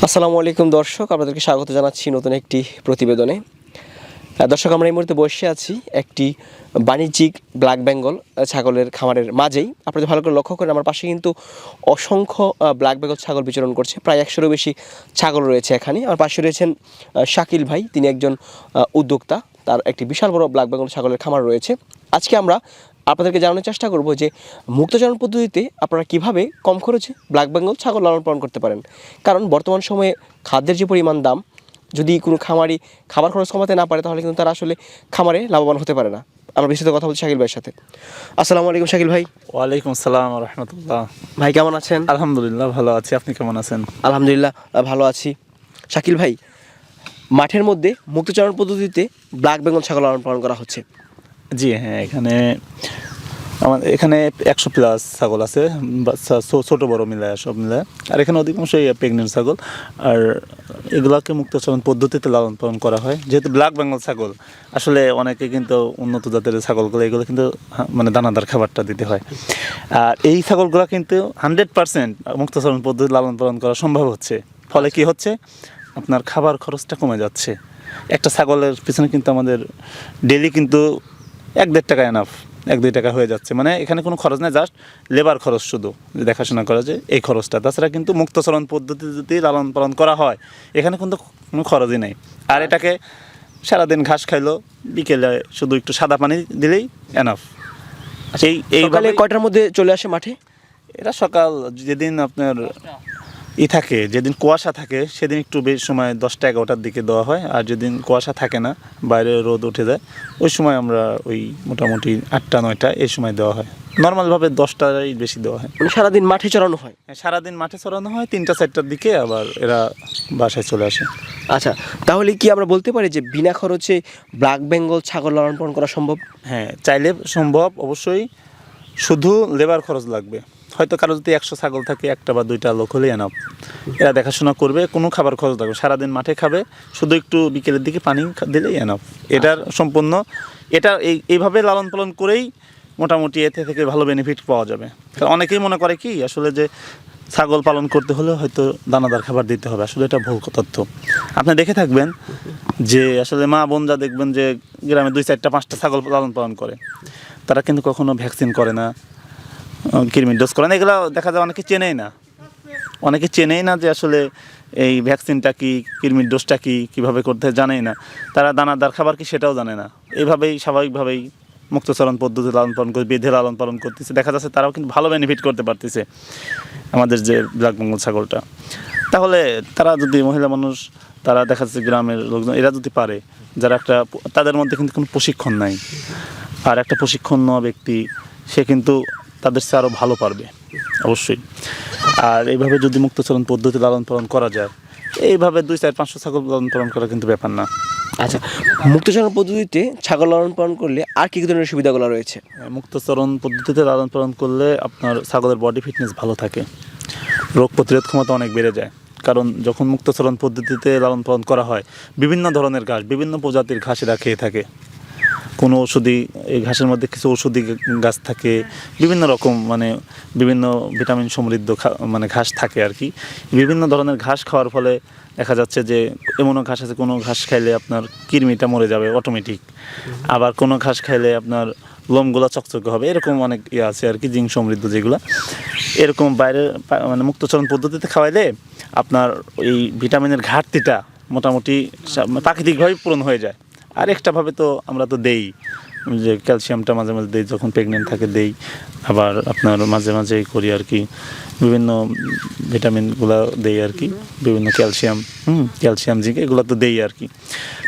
আসসালামু আলাইকুম দর্শক, আপনাদেরকে স্বাগত জানাচ্ছি নতুন একটি প্রতিবেদনে। দর্শক, আমরা এই মুহূর্তে বসে আছি একটি বাণিজ্যিক ব্ল্যাক বেঙ্গল ছাগলের খামারের মাঝেই। আপনাদের ভালো করে লক্ষ্য করেন, আমার পাশে কিন্তু অসংখ্য ব্ল্যাক বেঙ্গল ছাগল বিচরণ করছে। প্রায় 100-এরও বেশি ছাগল রয়েছে এখানে। আমার পাশে রয়েছেন শাকিল ভাই, তিনি একজন উদ্যোক্তা। তার একটি বিশাল বড় ব্ল্যাক বেঙ্গল ছাগলের খামার রয়েছে। আজকে আমরা আপনাদেরকে জানানোর চেষ্টা করব যে মুক্তচারণ পদ্ধতিতে আপনারা কিভাবে কম খরচে ব্ল্যাক বেঙ্গল ছাগল লালন পালন করতে পারেন। কারণ বর্তমান সময়ে খাদ্যের যে পরিমাণ দাম, যদি কোনো খামারি খাবার খরচ কমাতে না পারে তাহলে কিন্তু তারা আসলে খামারে লাভবান হতে পারে না। আমরা বিস্তারিত কথা বলছি শাকিল ভাইয়ের সাথে। আসসালামু আলাইকুম শাকিল ভাই। ওয়ালাইকুম আসসালাম রহমতুল্লাহ। ভাই কেমন আছেন? আলহামদুলিল্লাহ ভালো আছি, আপনি কেমন আছেন? আলহামদুলিল্লাহ ভালো আছি। শাকিল ভাই, মাঠের মধ্যে মুক্তচারণ পদ্ধতিতে ব্ল্যাক বেঙ্গল ছাগল লালন পালন করা হচ্ছে। জি হ্যাঁ, আমাদের এখানে 100+ ছাগল আছে, বাচ্চা ছোটো বড়ো মিলায় সব মিলায়। আর এখানে অধিকাংশই প্রেগনেন্ট ছাগল। আর এগুলাকে মুক্তচারণ পদ্ধতিতে লালন পালন করা হয়। যেহেতু ব্ল্যাক বেঙ্গল ছাগল, আসলে অনেকে কিন্তু উন্নত জাতের ছাগলগুলো এগুলো কিন্তু মানে দানাদার খাবারটা দিতে হয়। আর এই ছাগলগুলো কিন্তু 100% মুক্তচারণ পদ্ধতি লালন পালন করা সম্ভব হচ্ছে। ফলে কি হচ্ছে, আপনার খাবার খরচটা কমে যাচ্ছে। একটা ছাগলের পিছনে কিন্তু আমাদের ডেলি কিন্তু 1-1.5 টাকা এনাফ, 1-2 টাকা হয়ে যাচ্ছে। মানে এখানে কোনো খরচ নেই, জাস্ট লেবার খরচ, শুধু দেখাশোনা করা যায় এই খরচটা। তাছাড়া কিন্তু মুক্তচরণ পদ্ধতি যদি লালন পালন করা হয়, এখানে কিন্তু কোনো খরচই নেই। আর এটাকে সারাদিন ঘাস খাইলো, বিকেলে শুধু একটু সাদা পানি দিলেই এনাফ। সকালে কয়টার মধ্যে চলে আসে মাঠে? এটা সকাল, যেদিন আপনার থাকে, যেদিন কুয়াশা থাকে সেদিন একটু বেশি সময় 10টা-11টার দিকে দেওয়া হয়। আর যেদিন কুয়াশা থাকে না, বাইরে রোদ উঠে যায়, ওই সময় আমরা ওই মোটামুটি 8টা-9টা এই সময় দেওয়া হয়। নর্মালভাবে 10টাই বেশি দেওয়া হয়। মানে সারাদিন মাঠে চড়ানো হয়? সারাদিন মাঠে চড়ানো হয়, 3টা-4টার দিকে আবার এরা বাসায় চলে আসে। আচ্ছা, তাহলে কি আমরা বলতে পারি যে বিনা খরচে ব্ল্যাক বেঙ্গল ছাগল লালন পালন করা সম্ভব? হ্যাঁ, চাইলে সম্ভব অবশ্যই, শুধু লেবার খরচ লাগবে। হয়তো কারো যদি 100 ছাগল থাকে, 1টা বা 2টা লোক হলেই এনাফ। এরা দেখাশোনা করবে, কোনো খাবার খরচ লাগবে, সারাদিন মাঠে খাবে, শুধু একটু বিকেলের দিকে পানি দিলেই এনাফ। এটার সম্পূর্ণ এটা এইভাবে লালন পালন করেই মোটামুটি এতে থেকে ভালো বেনিফিট পাওয়া যাবে। কারণ অনেকেই মনে করে কি, আসলে যে ছাগল পালন করতে হলে হয়তো দানাদার খাবার দিতে হবে। আসলে এটা ভুল তথ্য। আপনি দেখে থাকবেন যে আসলে মা বোনরা দেখবেন যে গ্রামে 2, 4টা, 5টা ছাগল লালন পালন করে, তারা কিন্তু কখনো ভ্যাকসিন করে না, কৃমির ডোজ করে না। এগুলো দেখা যায় অনেকে চেনেই না যে আসলে এই ভ্যাকসিনটা কি, কৃমির ডোজটা কি, কীভাবে করতে জানেই না। তারা দানাদার খাবার কি সেটাও জানে না। এইভাবেই স্বাভাবিকভাবেই মুক্তচরণ পদ্ধতি লালন পালন করে, বেঁধে লালন পালন করতেছে। দেখা যাচ্ছে তারাও কিন্তু ভালো বেনিফিট করতে পারতেছে আমাদের যে ব্ল্যাক বেঙ্গল ছাগলটা। তাহলে তারা যদি, মহিলা মানুষ, তারা দেখা যাচ্ছে গ্রামের লোকজন, এরা যদি পারে, যারা তাদের মধ্যে কিন্তু কোনো প্রশিক্ষণ নাই, আর একটা প্রশিক্ষণ নেওয়া ব্যক্তি সে কিন্তু তাদের চেয়ে আরও ভালো পারবে অবশ্যই। আর এইভাবে যদি মুক্তচরণ পদ্ধতি লালন পালন করা যায়, এইভাবে 2, 4, 500 ছাগল লালন পালন করা কিন্তু ব্যাপার না। আচ্ছা, মুক্তচারণ পদ্ধতিতে ছাগল লালন পালন করলে আর কী ধরনের সুবিধাগুলো রয়েছে? মুক্তচরণ পদ্ধতিতে লালন পালন করলে আপনার ছাগলের বডি ফিটনেস ভালো থাকে, রোগ প্রতিরোধ ক্ষমতা অনেক বেড়ে যায়। কারণ যখন মুক্তচরণ পদ্ধতিতে লালন পালন করা হয়, বিভিন্ন ধরনের ঘাস, বিভিন্ন প্রজাতির ঘাস এরা খেয়ে থাকে। কোনো ওষুধি, এই ঘাসের মধ্যে কিছু ওষুধি গাছ থাকে, বিভিন্ন রকম, মানে বিভিন্ন ভিটামিন সমৃদ্ধ মানে ঘাস থাকে আর কি। বিভিন্ন ধরনের ঘাস খাওয়ার ফলে দেখা যাচ্ছে যে এমনও ঘাস আছে, কোনো ঘাস খাইলে আপনার কৃমিটা মরে যাবে অটোমেটিক, আবার কোনো ঘাস খাইলে আপনার লোমগুলো চকচকে হবে, এরকম অনেক আছে আর কি, জিঙ্ক সমৃদ্ধ যেগুলো। এরকম বাইরের মানে মুক্তচরণ পদ্ধতিতে খাওয়াইলে আপনার এই ভিটামিনের ঘাটতিটা মোটামুটি প্রাকৃতিকভাবেই পূরণ হয়ে যায়। আর এক্সট্রাভাবে তো আমরা তো দেই, যে ক্যালসিয়ামটা মাঝে মাঝে দেই, যখন প্রেগনেন্ট থাকে দেই। আবার আপনার মাঝে মাঝে করি আর কি, বিভিন্ন ভিটামিনগুলো দেই আর কি, বিভিন্ন ক্যালসিয়াম জিঙ্ক এগুলো তো দেই আর কি।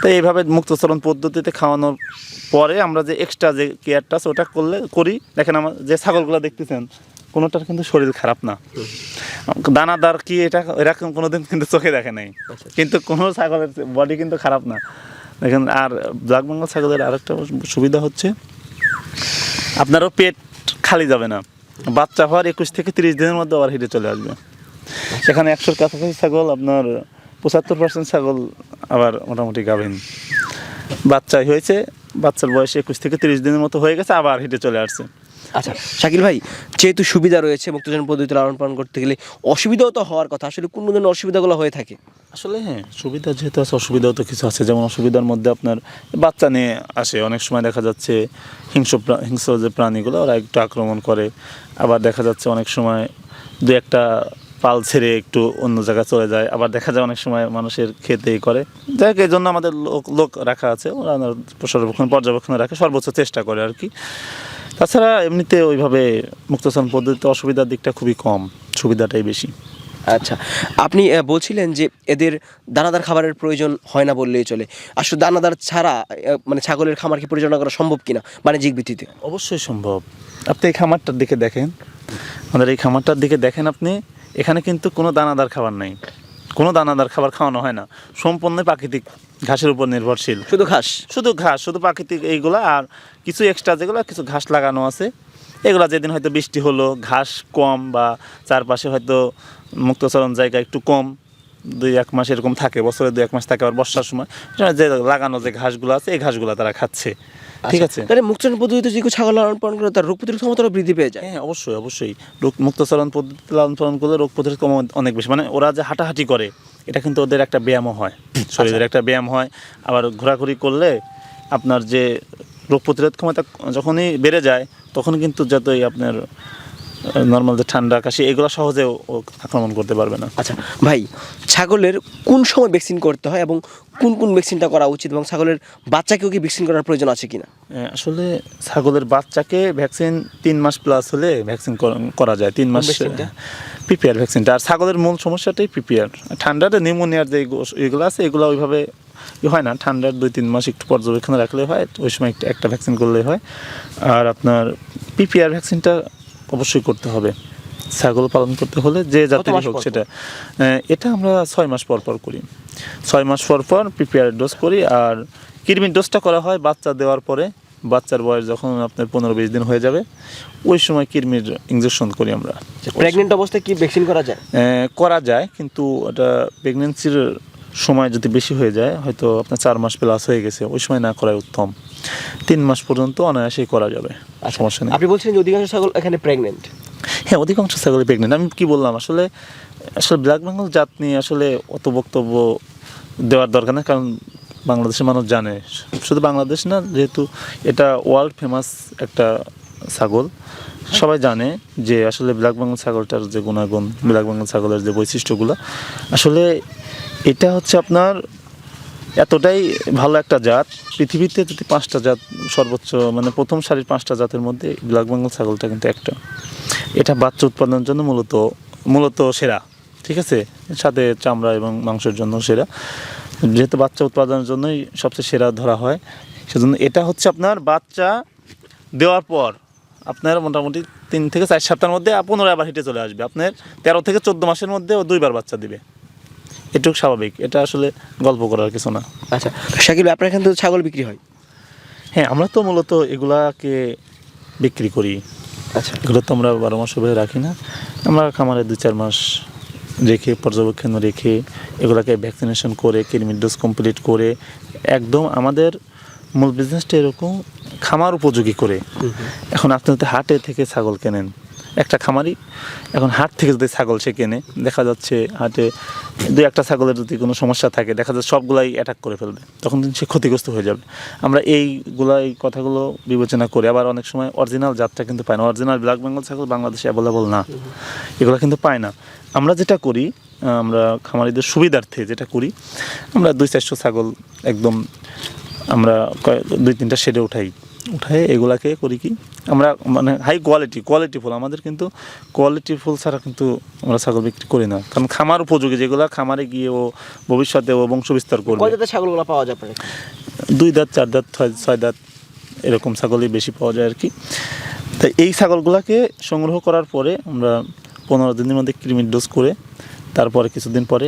তো এইভাবে মুক্তচরণ পদ্ধতিতে খাওয়ানোর পরে আমরা যে এক্সট্রা যে কেয়ারটা আছে ওটা করি। দেখেন আমার যে ছাগলগুলো দেখতেছেন, কোনোটার কিন্তু শরীর খারাপ না, দানাদার কি এটা এরকম কোনোদিন কিন্তু চোখে দেখে নাই, কিন্তু কোনো ছাগলের বডি কিন্তু খারাপ না দেখেন। আর ব্ল্যাক বেঙ্গল ছাগলের আরেকটা সুবিধা হচ্ছে, আপনারও পেট খালি যাবে না। বাচ্চা হওয়ার 21 থেকে 30 দিনের মধ্যে আবার হেঁটে চলে আসবে। এখানে 100-র কাছাকাছি ছাগল, আপনার 75% ছাগল আবার মোটামুটি গাভীন, বাচ্চাই হয়েছে, বাচ্চার বয়স 21 থেকে 30 দিনের মতো হয়ে গেছে, আবার হেঁটে চলে আসছে। আচ্ছা শাকিল ভাই, যেহেতু সুবিধা রয়েছে মুক্তজন পদ্ধতিতে লালন পালন করতে গেলে অসুবিধাও তো হওয়ার কথা, আসলে কোন ধরনের অসুবিধাগুলো হয়ে থাকে? আসলে হ্যাঁ, সুবিধা যেহেতু আছে অসুবিধাও তো কিছু আছে। যেমন অসুবিধার মধ্যে আপনার বাচ্চা নিয়ে আসে, অনেক সময় দেখা যাচ্ছে হিংস্র যে প্রাণীগুলো ওরা একটু আক্রমণ করে। আবার দেখা যাচ্ছে অনেক সময় দু একটা পাল ছেড়ে একটু অন্য জায়গায় চলে যায়। আবার দেখা যায় অনেক সময় মানুষের খেতেই করে। যাই হোক, এই জন্য আমাদের লোক রাখা আছে, ওরা পর্যবেক্ষণে রাখে, সর্বোচ্চ চেষ্টা করে আর কি। তাছাড়া এমনিতে ওইভাবে মুক্তচারণ পদ্ধতিতে অসুবিধার দিকটা খুবই কম, সুবিধাটাই বেশি। আচ্ছা, আপনি বলছিলেন যে এদের দানাদার খাবারের প্রয়োজন হয় না বললেই চলে। আসলে দানাদার ছাড়া মানে ছাগলের খামার কি পরিচালনা করা সম্ভব কিনা বাণিজ্যিক ভিত্তিতে? অবশ্যই সম্ভব। আপনি এই খামারটার দিকে দেখেন, আমাদের এই খামারটার দিকে দেখেন আপনি, এখানে কিন্তু কোনো দানাদার খাবার নাই, কোনো দানাদার খাবার খাওয়ানো হয় না, সম্পূর্ণ প্রাকৃতিক ঘাসের উপর নির্ভরশীল। শুধু ঘাস? শুধু ঘাস, শুধু প্রাকৃতিক এইগুলা, আর কিছু এক্সট্রা যেগুলো কিছু ঘাস লাগানো আছে, এগুলা যেদিন হয়তো বৃষ্টি হলো, ঘাস কম বা চারপাশে হয়তো মুক্তচরণ জায়গা একটু কম, 2-1 মাস এরকম থাকে, বছরে 2-1 মাস থাকে, আবার বর্ষার সময় যে লাগানো যে ঘাসগুলো আছে এই ঘাসগুলো তারা খাচ্ছে। ঠিক আছে, তাহলে মুক্তচারণ পদ্ধতিতে যে কেউ ছাগল লালন পালন করে তার রোগ প্রতিরোধ ক্ষমতাও বৃদ্ধি পেয়ে যায়? হ্যাঁ অবশ্যই অবশ্যই। মুক্তচরণ পদ্ধতিতে লালন পালন করলে রোগ প্রতিরোধ অনেক বেশি। মানে ওরা যে হাঁটাহাঁটি করে, এটা কিন্তু ওদের একটা ব্যায়ামও হয়, শরীরের একটা ব্যায়াম হয়। আবার ঘোরাঘুরি করলে আপনার যে রোগ প্রতিরোধ ক্ষমতা যখনই বেড়ে যায়, তখন কিন্তু যতই আপনার নর্মাল যে ঠান্ডা কাশি এগুলো সহজে ও আক্রমণ করতে পারবে না। আচ্ছা ভাই, ছাগলের কোন সময় ভ্যাকসিন করতে হয় এবং কোন কোন ভ্যাকসিনটা করা উচিত, এবং ছাগলের বাচ্চাকেও কি ভ্যাকসিন করার প্রয়োজন আছে কিনা? আসলে ছাগলের বাচ্চাকে ভ্যাকসিন 3 মাস প্লাস হলে ভ্যাকসিন করা যায়। 3 মাস পিপিআর ভ্যাকসিনটা। আর ছাগলের মূল সমস্যাটাই পিপিআর। ঠান্ডাতে নিউমোনিয়ার যে এগুলো আছে এগুলো ওইভাবে হয় না, ঠান্ডার 2-3 মাস একটু পর্যবেক্ষণে রাখলে হয়, ওই সময় একটা ভ্যাকসিন করলেই হয়। আর আপনার পিপিআর ভ্যাকসিনটা অবশ্যই করতে হবে ছাগল পালন করতে হলে, যে জাতের হোক সেটা। এটা আমরা 6 মাস পর পর করি, 6 মাস পর পর পিপিআর ডোজ করি। আর কৃমির ডোজটা করা হয় বাচ্চা দেওয়ার পরে, বাচ্চার বয়স যখন আপনার 15-20 দিন হয়ে যাবে ওই সময় কৃমির ইঞ্জেকশন করি আমরা। প্রেগনেন্ট অবস্থায় কি ভ্যাকসিন করা যায়? করা যায়, কিন্তু এটা প্রেগনেন্সির সময় যদি বেশি হয়ে যায়, হয়তো আপনার 4 মাস প্লাস হয়ে গেছে, ওই সময় না করাই উত্তম। 3 মাস পর্যন্ত অনায়াসেই করা যাবে, সমস্যা নেই। আপনি বলছেন যে অধিকাংশ ছাগল এখানে প্রেগনেন্ট? হ্যাঁ, অধিকাংশ ছাগলই প্রেগনেন্ট। আমি কি বললাম, আসলে ব্ল্যাক বেঙ্গল জাত নিয়ে আসলে অত বক্তব্য দেওয়ার দরকার নেই, কারণ বাংলাদেশের মানুষ জানে, শুধু বাংলাদেশ না, যেহেতু এটা ওয়ার্ল্ড ফেমাস একটা ছাগল, সবাই জানে যে আসলে ব্ল্যাক বেঙ্গল ছাগলটার যে গুণাগুণ, ব্ল্যাক বেঙ্গল ছাগলের যে বৈশিষ্ট্যগুলো, আসলে এটা হচ্ছে আপনার এতটাই ভালো একটা জাত। পৃথিবীতে যদি 5টা জাত সর্বোচ্চ, মানে প্রথম সারির 5টা জাতের মধ্যে ব্ল্যাক বেঙ্গল ছাগলটা কিন্তু একটা। এটা বাচ্চা উৎপাদনের জন্য মূলত সেরা, ঠিক আছে, সাথে চামড়া এবং মাংসের জন্য সেরা। যেহেতু বাচ্চা উৎপাদনের জন্যই সবচেয়ে সেরা ধরা হয়, সেজন্য এটা হচ্ছে আপনার বাচ্চা দেওয়ার পর আপনার মোটামুটি 3 থেকে 4 সপ্তাহের মধ্যে পুনরায় আবার হেঁটে চলে আসবে। আপনার 13 থেকে 14 মাসের মধ্যে ও 2বার বাচ্চা দিবে, এটুকু স্বাভাবিক, এটা আসলে গল্প করার কিছু না। আচ্ছা শাকিল, আপনার এখান থেকে ছাগল বিক্রি হয়? হ্যাঁ, আমরা তো মূলত এগুলাকে বিক্রি করি। আচ্ছা, এগুলো তো আমরা 12 মাস ভাবে রাখি না, আমরা খামারে 2-4 মাস রেখে, পর্যবেক্ষণ রেখে, এগুলাকে ভ্যাকসিনেশন করে, কৃমির ডোজ কমপ্লিট করে, একদম আমাদের মূল বিজনেসটা এরকম খামার উপযোগী করে। এখন আপনি যদি হাটে থেকে ছাগল কেনেন, একটা খামারি এখন হাট থেকে যদি ছাগল সে কেনে, দেখা যাচ্ছে হাটে 2-1টা ছাগলের যদি কোনো সমস্যা থাকে, দেখা যাচ্ছে সবগুলাই অ্যাটাক করে ফেলবে, তখন সে ক্ষতিগ্রস্ত হয়ে যাবে। আমরা এই কথাগুলো বিবেচনা করি। আবার অনেক সময় অরিজিনাল জাতটা কিন্তু পায় না, অরিজিনাল ব্ল্যাক বেঙ্গল ছাগল বাংলাদেশে অ্যাভেলেবল না, এগুলো কিন্তু পায় না। আমরা যেটা করি, আমরা খামারিদের সুবিধার্থে যেটা করি, আমরা 200-400 ছাগল একদম আমরা 2-3টা শেডে উঠাই এগুলাকে করি কি, আমরা মানে হাই কোয়ালিটি ফুল, আমাদের কিন্তু কোয়ালিটি ফুল ছাড়া কিন্তু আমরা ছাগল বিক্রি করি না, কারণ খামার উপযোগী যেগুলো, খামারে গিয়ে ও ভবিষ্যতে ও বংশ বিস্তার করবে। কয় জাতের ছাগলগুলো পাওয়া যায় আপনার? 2 দাঁত, 4 দাঁত, 6 দাঁত এরকম ছাগলই বেশি পাওয়া যায় আর কি। তাই এই ছাগলগুলোকে সংগ্রহ করার পরে আমরা 15 দিনের মধ্যে কৃমির ডোজ করে, তারপরে কিছুদিন পরে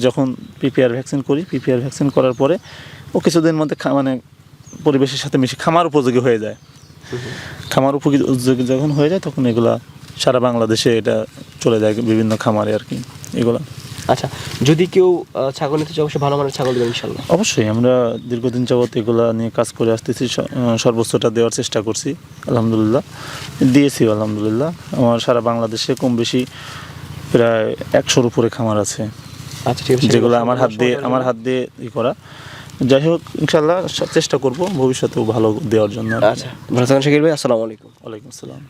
যখন পিপিআর ভ্যাকসিন করি, পিপিআর ভ্যাকসিন করার পরে ও কিছুদিনের মধ্যে মানে পরিবেশের সাথে মিশে খামার উপযোগী হয়ে যায়। খামার উপযোগী যখন হয়ে যায়, তখন এগুলা সারা বাংলাদেশে এটা চলে যায় বিভিন্ন খামারে আর কি এগুলা। আচ্ছা, যদি কেউ ছাগল নিতে চায় অবশ্যই ভালো মানের ছাগল দেবেন ইনশাল্লাহ। অবশ্যই আমরা দীর্ঘদিন যাবত এগুলা নিয়ে কাজ করে আসতেছি, সর্বোচ্চটা দেওয়ার চেষ্টা করছি, আলহামদুলিল্লাহ দিয়েছি আলহামদুলিল্লাহ। আমার সারা বাংলাদেশে কম বেশি প্রায় 100-র উপরে খামার আছে, আচ্ছা ঠিক আছে, যেগুলো আমার হাত দিয়ে করা। যাই হোক, ইনশাল্লাহ চেষ্টা করব ভবিষ্যতেও ভালো দেওয়ার জন্য। আচ্ছা, ভালো থাকেন শাকিল ভাই, আসসালামু আলাইকুম। ওয়ালাইকুম আসসালাম।